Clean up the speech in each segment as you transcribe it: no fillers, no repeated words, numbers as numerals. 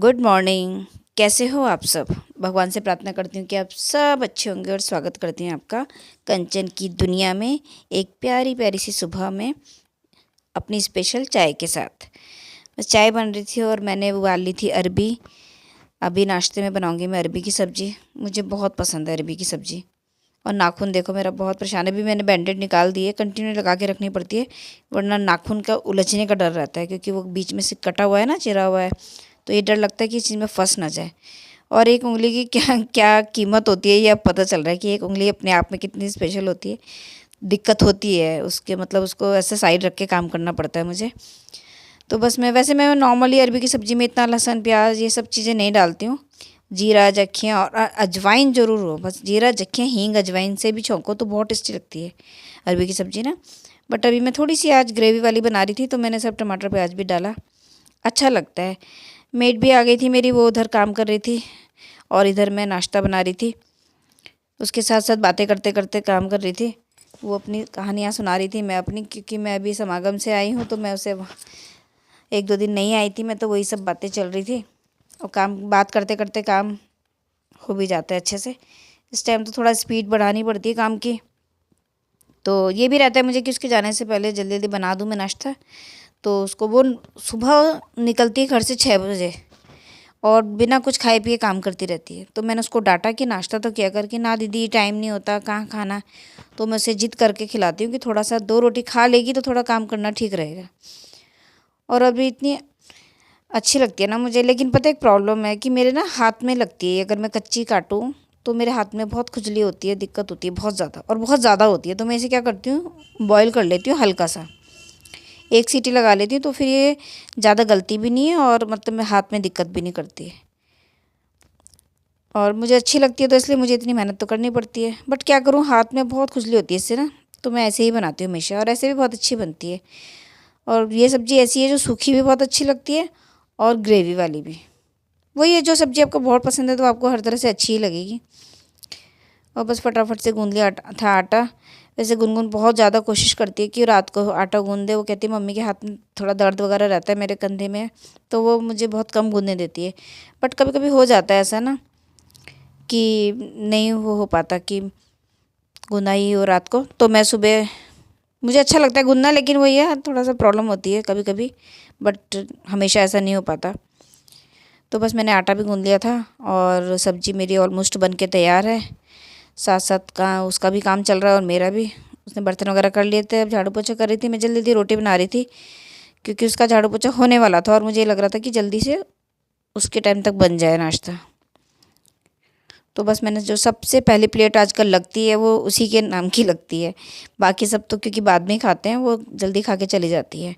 Good morning. कैसे हो आप सब? भगवान से प्रार्थना करती हूँ कि आप सब अच्छे होंगे और स्वागत करती हूँ आपका कंचन की दुनिया में एक प्यारी प्यारी सी सुबह में अपनी स्पेशल चाय के साथ। बस चाय बन रही थी और मैंने उबाल ली थी अरबी। अभी नाश्ते में बनाऊंगी मैं अरबी की सब्ज़ी। मुझे बहुत पसंद है अरबी की सब्ज़ी। और नाखून देखो मेरा बहुत परेशान है। अभी मैंने बैंडेड निकाल दिए, कंटिन्यू लगा के रखनी पड़ती है वरना नाखून का उलझने का डर रहता है, क्योंकि वो बीच में से कटा हुआ है ना, चिरा हुआ है। तो ये डर लगता है कि इस चीज़ में फंस ना जाए। और एक उंगली की क्या क्या कीमत होती है, ये अब पता चल रहा है कि एक उंगली अपने आप में कितनी स्पेशल होती है। दिक्कत होती है उसके, मतलब उसको ऐसे साइड रख के काम करना पड़ता है मुझे। तो बस मैं नॉर्मली अरबी की सब्ज़ी में इतना लहसुन प्याज ये सब चीज़ें नहीं डालती हूँ। जीरा जक्खियाँ और अजवाइन ज़रूर हो, बस जीरा जक्खियाँ हींग अजवाइन से भी छौंको तो बहुत टेस्टी लगती है अरबी की सब्ज़ी ना। बट अभी मैं थोड़ी सी आज ग्रेवी वाली बना रही थी तो मैंने सब टमाटर प्याज भी डाला, अच्छा लगता है। मेड भी आ गई थी मेरी, वो उधर काम कर रही थी और इधर मैं नाश्ता बना रही थी। उसके साथ साथ बातें करते करते काम कर रही थी। वो अपनी कहानियाँ सुना रही थी, मैं अपनी, क्योंकि मैं अभी समागम से आई हूँ तो मैं उसे 1-2 दिन नहीं आई थी मैं, तो वही सब बातें चल रही थी। और काम बात करते करते काम हो भी जाता है अच्छे से। इस टाइम तो थोड़ा स्पीड बढ़ानी पड़ती है काम की। तो ये भी रहता है मुझे कि उसके जाने से पहले जल्दी जल्दी बना दूँ मैं नाश्ता। तो उसको वो सुबह निकलती है घर से 6 बजे और बिना कुछ खाए पिए काम करती रहती है। तो मैंने उसको डांटा कि नाश्ता तो किया कर, कि ना दीदी टाइम नहीं होता, कहाँ खाना। तो मैं उसे जिद करके खिलाती हूँ कि थोड़ा सा 2 रोटी खा लेगी तो थोड़ा काम करना ठीक रहेगा। और अभी इतनी अच्छी लगती है ना मुझे, लेकिन पता है एक प्रॉब्लम है कि मेरे ना हाथ में लगती है, अगर मैं कच्ची काटूँ तो मेरे हाथ में बहुत खुजली होती है, दिक्कत होती है बहुत ज़्यादा, और बहुत ज़्यादा होती है। तो मैं इसे क्या करती हूँ, बॉईल कर लेती हूँ हल्का सा, एक सीटी लगा लेती हूँ तो फिर ये ज़्यादा गलती भी नहीं है और मतलब मैं हाथ में दिक्कत भी नहीं करती है। और मुझे अच्छी लगती है तो इसलिए मुझे इतनी मेहनत तो करनी पड़ती है। बट क्या करूँ, हाथ में बहुत खुजली होती है इससे ना। तो मैं ऐसे ही बनाती हूँ हमेशा, और ऐसे भी बहुत अच्छी बनती है। और ये सब्ज़ी ऐसी है जो सूखी भी बहुत अच्छी लगती है और ग्रेवी वाली भी। वही है, जो सब्ज़ी आपको बहुत पसंद है तो आपको हर तरह से अच्छी ही लगेगी। और बस फटाफट से गूँध लिया आटा। वैसे गुनगुन बहुत ज़्यादा कोशिश करती है कि रात को आटा गूँध दे। वो कहती है मम्मी के हाथ में थोड़ा दर्द वगैरह रहता है मेरे कंधे में, तो वो मुझे बहुत कम गूँधने देती है। बट कभी कभी हो जाता है ऐसा ना कि नहीं वो हो पाता कि गूँधा ही हो रात को, तो मैं सुबह, मुझे अच्छा लगता है गूँधना, लेकिन वही है थोड़ा सा प्रॉब्लम होती है कभी कभी। बट हमेशा ऐसा नहीं हो पाता। तो बस मैंने आटा भी गूँध लिया था और सब्ज़ी मेरी ऑलमोस्ट बन के तैयार है। साथ साथ का उसका भी काम चल रहा है और मेरा भी। उसने बर्तन वगैरह कर लिए थे, अब झाड़ू पोछा कर रही थी। मैं जल्दी जल्दी रोटी बना रही थी क्योंकि उसका झाड़ू पोछा होने वाला था और मुझे लग रहा था कि जल्दी से उसके टाइम तक बन जाए नाश्ता। तो बस मैंने जो सबसे पहली प्लेट आजकल लगती है वो उसी के नाम की लगती है। बाकी सब तो क्योंकि बाद में ही खाते हैं, वो जल्दी खा के चली जाती है।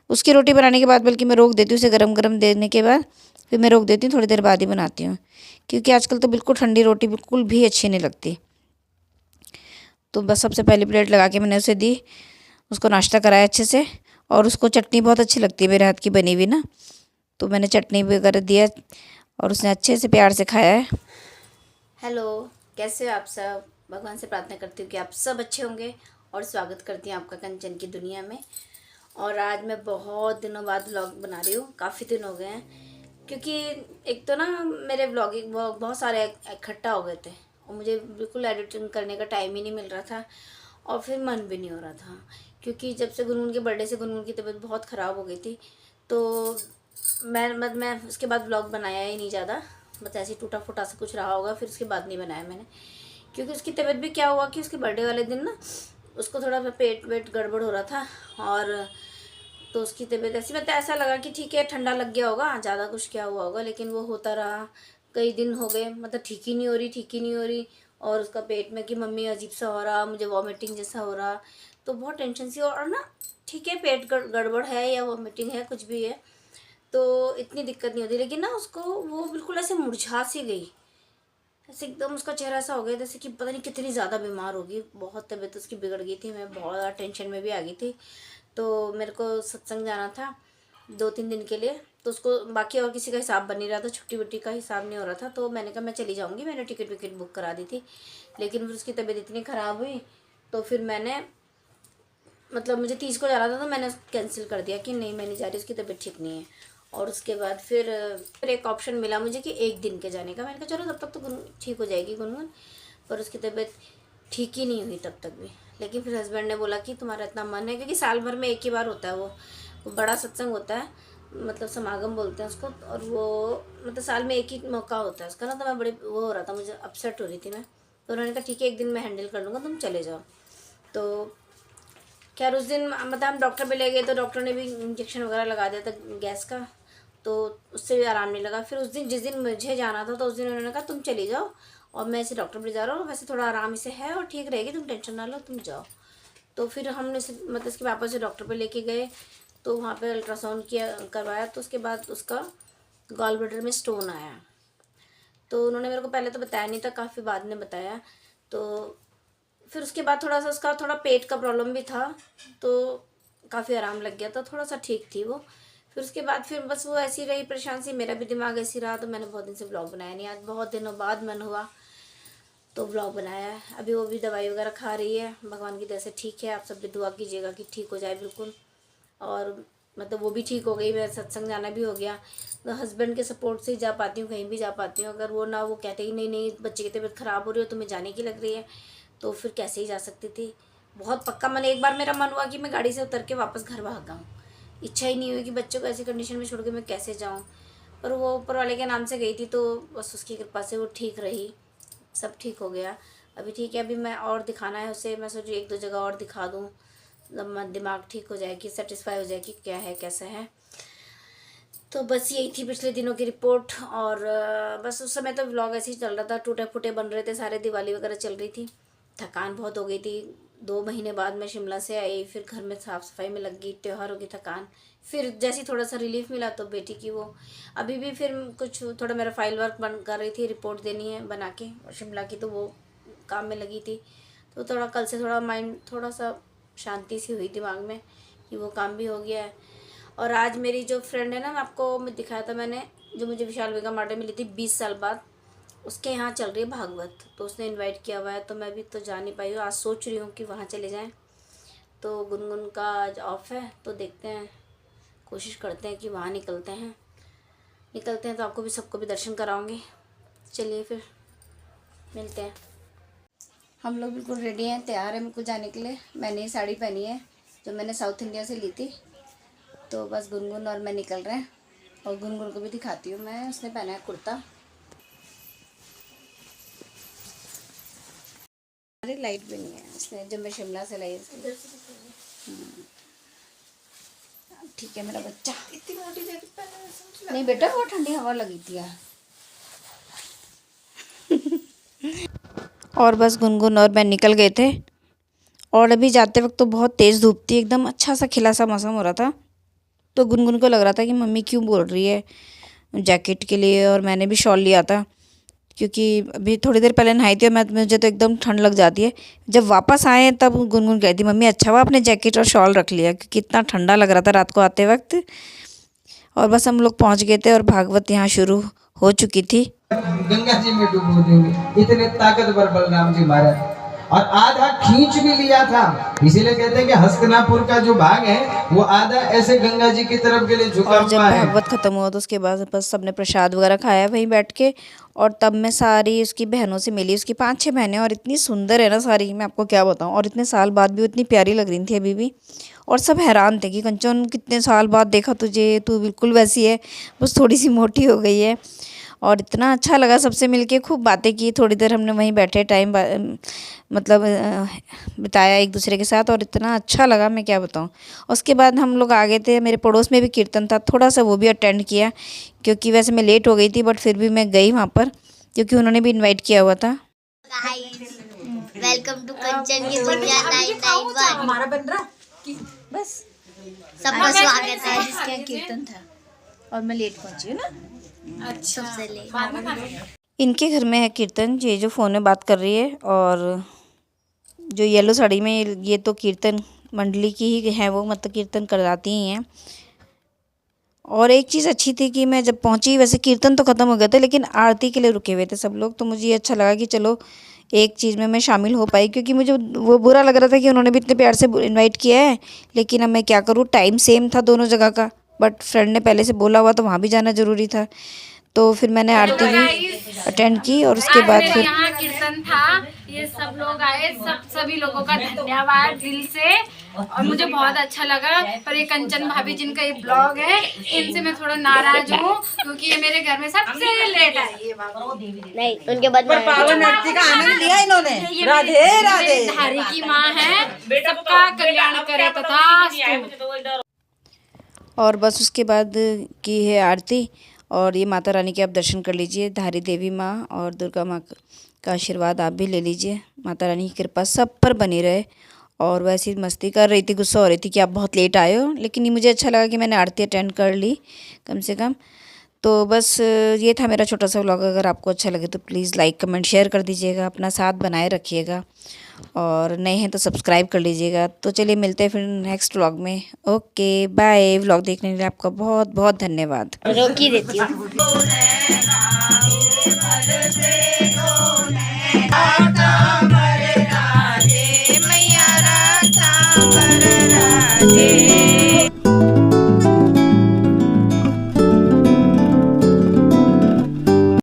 उसकी रोटी बनाने के बाद बल्कि मैं रोक देती हूँ उसे, गरम गरम देने के बाद फिर मैं रोक देती हूँ, थोड़ी देर बाद ही बनाती हूँ। क्योंकि आजकल तो बिल्कुल ठंडी रोटी बिल्कुल भी अच्छी नहीं लगती। तो बस सबसे पहली प्लेट लगा के मैंने उसे दी, उसको नाश्ता कराया अच्छे से। और उसको चटनी बहुत अच्छी लगती है मेरे हाथ की बनी हुई ना, तो मैंने चटनी वगैरह दिया और उसने अच्छे से प्यार से खाया है। हेलो, कैसे हो आप सब? भगवान से प्रार्थना करती हूँ कि आप सब अच्छे होंगे और स्वागत करती हूँ आपका कंचन की दुनिया में। और आज मैं बहुत दिनों बाद व्लॉग बना रही हूँ, काफ़ी दिन हो गए हैं, क्योंकि एक तो ना मेरे व्लॉगिंग बहुत सारे इकट्ठा हो गए थे और मुझे बिल्कुल एडिटिंग करने का टाइम ही नहीं मिल रहा था और फिर मन भी नहीं हो रहा था। क्योंकि जब से गुनगुन के बर्थडे से गुनगुन की तबीयत बहुत ख़राब हो गई थी, तो मैं उसके बाद व्लॉग बनाया ही नहीं ज़्यादा। बस ऐसे टूटा फूटा सा कुछ रहा होगा, फिर उसके बाद नहीं बनाया मैंने। क्योंकि उसकी तबीयत भी क्या हुआ कि उसके बर्थडे वाले दिन ना उसको थोड़ा पेट वेट गड़बड़ हो रहा था। और तो उसकी तबीयत ऐसी, मतलब ऐसा लगा कि ठीक है ठंडा लग गया होगा, ज़्यादा कुछ क्या हुआ होगा, लेकिन वो होता रहा। कई दिन हो गए, मतलब ठीक ही नहीं हो रही, ठीक ही नहीं हो रही। और उसका पेट में कि मम्मी अजीब सा हो रहा, मुझे वॉमिटिंग जैसा हो रहा। तो बहुत टेंशन सी, और ना ठीक है पेट गड़बड़ है या वॉमिटिंग है कुछ भी है तो इतनी दिक्कत नहीं होती, लेकिन ना उसको वो बिल्कुल ऐसे मुरझा सी गई। ऐसे एकदम उसका चेहरा ऐसा हो गया जैसे कि पता नहीं कितनी ज़्यादा बीमार होगी। बहुत तबीयत उसकी बिगड़ गई थी, मैं बहुत ज़्यादा टेंशन में भी आ गई थी। तो मेरे को सत्संग जाना था 2-3 दिन के लिए, तो उसको बाकी और किसी का हिसाब बन नहीं रहा था, छुट्टी वुट्टी का हिसाब नहीं हो रहा था। तो मैंने कहा मैं चली जाऊँगी, मैंने टिकट विकेट बुक करा दी थी। लेकिन फिर उसकी तबीयत इतनी ख़राब हुई तो फिर मैंने, मतलब मुझे 30 को जाना था तो मैंने कैंसिल कर दिया कि नहीं मैं नहीं जा रही, उसकी तबीयत ठीक नहीं है। और उसके बाद फिर एक ऑप्शन मिला मुझे कि 1 दिन के जाने का। मैंने कहा चलो तब तक तो ठीक हो जाएगी गुनगुन, पर उसकी तबीयत ठीक ही नहीं हुई तब तक भी। लेकिन फिर हस्बैंड ने बोला कि तुम्हारा इतना मन है, क्योंकि साल भर में एक ही बार होता है वो बड़ा सत्संग होता है, मतलब समागम बोलते हैं उसको, और वो मतलब साल में एक ही मौका होता है उसका ना। तो मैं बड़े वो हो रहा था, मुझे अपसेट हो रही थी मैं। तो उन्होंने कहा ठीक है 1 दिन मैं हैंडल कर लूँगा, तुम चले जाओ। तो खैर उस दिन मतलब हम डॉक्टर पे ले गए, तो डॉक्टर ने भी इंजेक्शन वगैरह लगा दिया था गैस का, तो उससे भी आराम नहीं लगा। फिर उस दिन जिस दिन मुझे जाना था, तो उस दिन उन्होंने कहा तुम चली जाओ, और मैं इसे डॉक्टर पे जा रहा हूँ, वैसे थोड़ा आराम इसे है और ठीक रहेगी, तुम टेंशन ना लो, तुम जाओ। तो फिर हमने मतलब इसके पापा से डॉक्टर पे लेके गए, तो वहाँ पे अल्ट्रासाउंड किया करवाया, तो उसके बाद उसका गॉल ब्लैडर में स्टोन आया। तो उन्होंने मेरे को पहले तो बताया नहीं था, काफ़ी बाद में बताया। तो फिर उसके बाद थोड़ा सा उसका थोड़ा पेट का प्रॉब्लम भी था, तो काफ़ी आराम लग गया था, थोड़ा सा ठीक थी वो। फिर उसके बाद फिर बस वो ऐसी रही परेशान सी, मेरा भी दिमाग ऐसी रहा। तो मैंने बहुत दिन से ब्लॉग बनाया नहीं, आज बहुत दिनों बाद मन हुआ तो ब्लॉग बनाया है। अभी वो भी दवाई वगैरह खा रही है, भगवान की दया से ठीक है। आप सब भी दुआ कीजिएगा कि ठीक हो जाए बिल्कुल। और मतलब वो भी ठीक हो गई, मेरा सत्संग जाना भी हो गया। तो हस्बैंड के सपोर्ट से ही जा पाती हूँ, कहीं भी जा पाती हूँ। अगर वो ना वो कहते ही नहीं नहीं बच्चे की तबीयत ख़राब हो रही हो, तुम्हें जाने की लग रही है, तो फिर कैसे ही जा सकती थी। बहुत पक्का मन, एक बार मेरा मन हुआ कि मैं गाड़ी से उतर के वापस घर भाग जाऊँ। इच्छा ही नहीं हुई कि बच्चों को ऐसी कंडीशन में छोड़ के मैं कैसे जाऊँ। पर वो ऊपर वाले के नाम से गई थी, तो बस उसकी कृपा से वो ठीक रही, सब ठीक हो गया। अभी ठीक है, अभी मैं और दिखाना है उसे, मैं सोच रही 1-2 जगह और दिखा दूँ, दिमाग ठीक हो जाए कि सेटिस्फाई हो जाए कि क्या है कैसा है। तो बस यही थी पिछले दिनों की रिपोर्ट। और बस उस समय तो व्लॉग ऐसे ही चल रहा था, टूटे फूटे बन रहे थे सारे, दिवाली वगैरह चल रही थी, थकान बहुत हो गई थी। 2 महीने बाद मैं शिमला से आई, फिर घर में साफ़ सफाई में लग गई, त्योहारों की थकान। फिर जैसे ही थोड़ा सा रिलीफ मिला तो बेटी की वो, अभी भी फिर कुछ थोड़ा मेरा फाइल वर्क बन कर रही थी, रिपोर्ट देनी है बना के शिमला की, तो वो काम में लगी थी। तो थोड़ा कल से थोड़ा माइंड थोड़ा सा शांति सी हुई दिमाग में कि वो काम भी हो गया है। और आज मेरी जो फ्रेंड है ना, मैं आपको मैं दिखाया था मैंने, जो मुझे विशाल वेगा मार्ट मिली थी 20 साल बाद, उसके यहाँ चल रही है भागवत, तो उसने इनवाइट किया हुआ है। तो मैं भी तो जा नहीं पाई हूँ, आज सोच रही हूँ कि वहाँ चले जाएं। तो गुनगुन का आज ऑफ है, तो देखते हैं, कोशिश करते हैं कि वहाँ निकलते हैं तो आपको भी सबको भी दर्शन कराऊंगी। चलिए फिर मिलते हैं। हम लोग बिल्कुल रेडी हैं, तैयार हैं मुझको जाने के लिए। मैंने ये साड़ी पहनी है जो मैंने साउथ इंडिया से ली थी। तो बस गुनगुन और मैं निकल रहे हैं, और गुनगुन को भी दिखाती हूँ मैं, उसने पहना है कुर्ता। अरे लाइट भी नहीं है उसने, जब मैं शिमला से लाई ठीक है मेरा बच्चा। इतनी मोटी जैकेट पहना नहीं बेटा, बहुत ठंडी हवा लगी थी यार। और बस गुनगुन और मैं निकल गए थे, और अभी जाते वक्त तो बहुत तेज़ धूप थी, एकदम अच्छा सा खिला सा मौसम हो रहा था। तो गुनगुन को लग रहा था कि मम्मी क्यों बोल रही है जैकेट के लिए, और मैंने भी शॉल लिया था, क्योंकि अभी थोड़ी देर पहले नहाई थी और मुझे तो एकदम ठंड लग जाती है। जब वापस आए तब गुनगुन कहती मम्मी अच्छा हुआ आपने जैकेट और शॉल रख लिया, क्योंकि इतना ठंडा लग रहा था रात को आते वक्त। और बस हम लोग पहुंच गए थे, और भागवत यहाँ शुरू हो चुकी थी। गंगा जी में डुबो देंगे, इतने ताकतवर बलराम जी महाराज। और आधा खींच भी लिया था, इसीलिए कहते हैं कि हस्तिनापुर का जो भाग है वो आधा ऐसे गंगा जी की तरफ के लिए झुका और जब हुआ है। भागवत ख़त्म हुआ तो उसके बाद बस सबने प्रसाद वगैरह खाया वहीं बैठ के। और तब मैं सारी उसकी बहनों से मिली, उसकी 5-6 बहनें, और इतनी सुंदर है ना सारी, मैं आपको क्या बताऊँ। और इतने साल बाद भी वो इतनी प्यारी लग रही थी अभी भी। और सब हैरान थे कि कंचन कितने साल बाद देखा तुझे, तू बिल्कुल वैसी है, बस थोड़ी सी मोटी हो गई है। और इतना अच्छा लगा सबसे मिलके, खूब बातें की, थोड़ी देर हमने वहीं बैठे टाइम मतलब बिताया एक दूसरे के साथ, और इतना अच्छा लगा मैं क्या बताऊँ। उसके बाद हम लोग आ गए थे, मेरे पड़ोस में भी कीर्तन था, थोड़ा सा वो भी अटेंड किया, क्योंकि वैसे मैं लेट हो गई थी, बट फिर भी मैं गई वहाँ पर, क्योंकि उन्होंने भी इनवाइट किया हुआ था। वेलकम टू कंचन की दुनिया 991। हमारा बन रहा बस सबका स्वागत है। जिसके यहाँ कीर्तन था, और मैं लेट पहुँची हूँ ना। अच्छा, सबसे लेट इनके घर में है कीर्तन, ये जो फ़ोन में बात कर रही है, और जो येलो साड़ी में ये तो कीर्तन मंडली की ही है, वो मतलब कीर्तन कराती ही हैं। और एक चीज़ अच्छी थी कि मैं जब पहुंची, वैसे कीर्तन तो ख़त्म हो गए थे, लेकिन आरती के लिए रुके हुए थे सब लोग, तो मुझे ये अच्छा लगा कि चलो एक चीज़ में मैं शामिल हो पाई, क्योंकि मुझे वो बुरा लग रहा था कि उन्होंने भी इतने प्यार से इनवाइट किया है, लेकिन अब मैं क्या करूँ, टाइम सेम था दोनों जगह का, बट फ्रेंड ने पहले से बोला हुआ तो वहाँ भी जाना ज़रूरी था, तो फिर मैंने आरती भी अटेंड की और उसके बाद मेरे फिर यहाँ कीर्तन था, ये सब लोग आए, सभी लोगों का धन्यवाद दिल से। और मुझे बहुत अच्छा लगा। पर ये कंचन भाभी जिनका ये ब्लॉग है, इनसे मैं थोड़ा नाराज हूँ क्योंकि ये मेरे घर में सबसे लेट आई है। नहीं उनके बाद में पावन आरती का आनंद लिया इन्होंने। ये राधे राधे। मेरी धारी की माँ है, सबका कल्याण करे तथा। और बस उसके बाद की है आरती, और ये माता रानी के आप दर्शन कर लीजिए, धारी देवी माँ और दुर्गा माँ का आशीर्वाद आप भी ले लीजिए। माता रानी की कृपा सब पर बनी रहे। और वैसे ही मस्ती कर रही थी, गुस्सा हो रही थी कि आप बहुत लेट आए हो, लेकिन ये मुझे अच्छा लगा कि मैंने आरती अटेंड कर ली कम से कम। तो बस ये था मेरा छोटा सा व्लॉग। अगर आपको अच्छा लगे तो प्लीज़ लाइक कमेंट शेयर कर दीजिएगा, अपना साथ बनाए रखिएगा, और नए हैं तो सब्सक्राइब कर लीजिएगा। तो चलिए मिलते हैं फिर नेक्स्ट व्लॉग में। Okay bye. व्लॉग देखने के लिए आपका बहुत बहुत धन्यवाद। रोक ही देती हूँ।